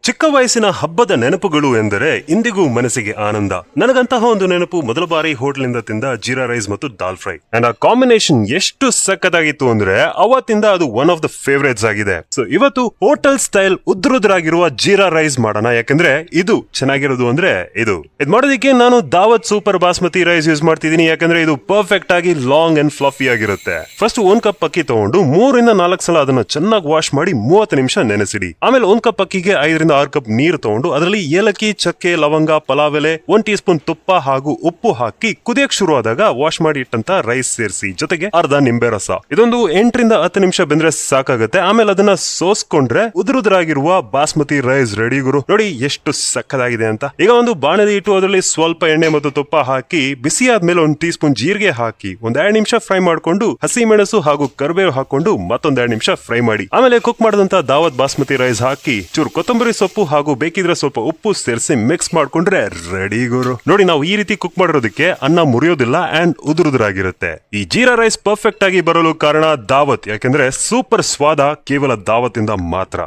ಚಿಕ್ಕ ವಯಸ್ಸಿನ ಹಬ್ಬದ ನೆನಪುಗಳು ಎಂದರೆ ಇಂದಿಗೂ ಮನಸ್ಸಿಗೆ ಆನಂದ. ನನಗಂತಹ ಒಂದು ನೆನಪು ಮೊದಲ ಬಾರಿ ಹೋಟೆಲಿಂದ ತಿಂದ ಜೀರಾ ರೈಸ್ ಮತ್ತು ದಾಲ್ ಫ್ರೈ. ಅಂಡ್ ಆ ಕಾಂಬಿನೇಷನ್ ಎಷ್ಟು ಸಖತ್ತಾಗಿತ್ತು ಅಂದ್ರೆ ಅವತ್ತಿಂದ ಅದು ಒನ್ ಆಫ್ ದ ಫೇವರೇಟ್ಸ್ ಆಗಿದೆ. ಸೊ ಇವತ್ತು ಹೋಟೆಲ್ ಸ್ಟೈಲ್ ಉದ್ರುದ್ರಾಗಿರುವ ಜೀರಾ ರೈಸ್ ಮಾಡೋಣ. ಯಾಕಂದ್ರೆ ಇದು ಚೆನ್ನಾಗಿರೋದು ಅಂದ್ರೆ ಇದು ಮಾಡೋದಕ್ಕೆ ನಾನು ದಾವತ್ ಸೂಪರ್ ಬಾಸ್ಮತಿ ರೈಸ್ ಯೂಸ್ ಮಾಡ್ತಿದ್ದೀನಿ. ಯಾಕಂದ್ರೆ ಇದು ಪರ್ಫೆಕ್ಟ್ ಆಗಿ ಲಾಂಗ್ ಅಂಡ್ ಫ್ಲಫಿ ಆಗಿರುತ್ತೆ. ಫಸ್ಟ್ 1 ಕಪ್ ಅಕ್ಕಿ ತಗೊಂಡು 3 ಇಂದ 4 ಸಲ ಅದನ್ನ ಚೆನ್ನಾಗಿ ವಾಶ್ ಮಾಡಿ 30 ನಿಮಿಷ ನೆನೆಸಿಡಿ. ಆಮೇಲೆ 1 ಕಪ್ ಅಕ್ಕಿಗೆ 5 ರಿಂದ 6 ಕಪ್ ನೀರು ತಗೊಂಡು ಅದರಲ್ಲಿ ಏಲಕ್ಕಿ, ಚಕ್ಕೆ, ಲವಂಗ, ಪಲಾವ್ ಎಲೆ, 1 ಟೀ ಸ್ಪೂನ್ ತುಪ್ಪ ಹಾಗೂ ಉಪ್ಪು ಹಾಕಿ ಕುದಿಯಕ್ ಶುರು ಆದಾಗ ವಾಶ್ ಮಾಡಿ ಇಟ್ಟಂತ ರೈಸ್ ಸೇರಿಸಿ, ಜೊತೆಗೆ ಅರ್ಧ ನಿಂಬೆ ರಸ. ಇದೊಂದು 8 ರಿಂದ 10 ನಿಮಿಷ ಬೆಂದ್ರೆ ಸಾಕಾಗುತ್ತೆ. ಆಮೇಲೆ ಅದನ್ನ ಸೋಸ್ಕೊಂಡ್ರೆ ಉದುರುದ್ರಾಗಿರುವ ಬಾಸ್ಮತಿ ರೈಸ್ ರೆಡಿ ಗುರು. ನೋಡಿ ಎಷ್ಟು ಸಕ್ಕದಾಗಿದೆ ಅಂತ. ಈಗ ಒಂದು ಬಾಣಲೆ ಇಟ್ಟು ಅದರಲ್ಲಿ ಸ್ವಲ್ಪ ಎಣ್ಣೆ ಮತ್ತು ತುಪ್ಪ ಹಾಕಿ ಬಿಸಿ ಆದ್ಮೇಲೆ 1 ಟೀ ಸ್ಪೂನ್ ಜೀರಿಗೆ ಹಾಕಿ 2 ನಿಮಿಷ ಫ್ರೈ ಮಾಡ್ಕೊಂಡು ಹಸಿ ಮೆಣಸು ಹಾಗೂ ಕರಿಬೇವು ಹಾಕೊಂಡು ಮತ್ತೊಂದ್ 2 ನಿಮಿಷ ಫ್ರೈ ಮಾಡಿ ಆಮೇಲೆ ಕುಕ್ ಮಾಡಿದಂತ ದಾವತ್ ಬಾಸ್ಮತಿ ರೈಸ್ ಹಾಕಿ ಚೂರು ಕೊತ್ತಂಬರಿ ಸೊಪ್ಪು ಹಾಗೂ ಬೇಕಿದ್ರೆ ಸ್ವಲ್ಪ ಉಪ್ಪು ಸೇರಿಸಿ ಮಿಕ್ಸ್ ಮಾಡ್ಕೊಂಡ್ರೆ ರೆಡಿ ಗುರು. ನೋಡಿ, ನಾವು ಈ ರೀತಿ ಕುಕ್ ಮಾಡಿರೋದಕ್ಕೆ ಅನ್ನ ಮುರಿಯೋದಿಲ್ಲ ಅಂಡ್ ಉದುರುದುರಾಗಿರುತ್ತೆ. ಈ ಜೀರಾ ರೈಸ್ ಪರ್ಫೆಕ್ಟ್ ಆಗಿ ಬರಲು ಕಾರಣ ದಾವತ್. ಯಾಕೆಂದ್ರೆ ಸೂಪರ್ ಸ್ವಾದ ಕೇವಲ ದಾವತ್ ಇಂದ ಮಾತ್ರ.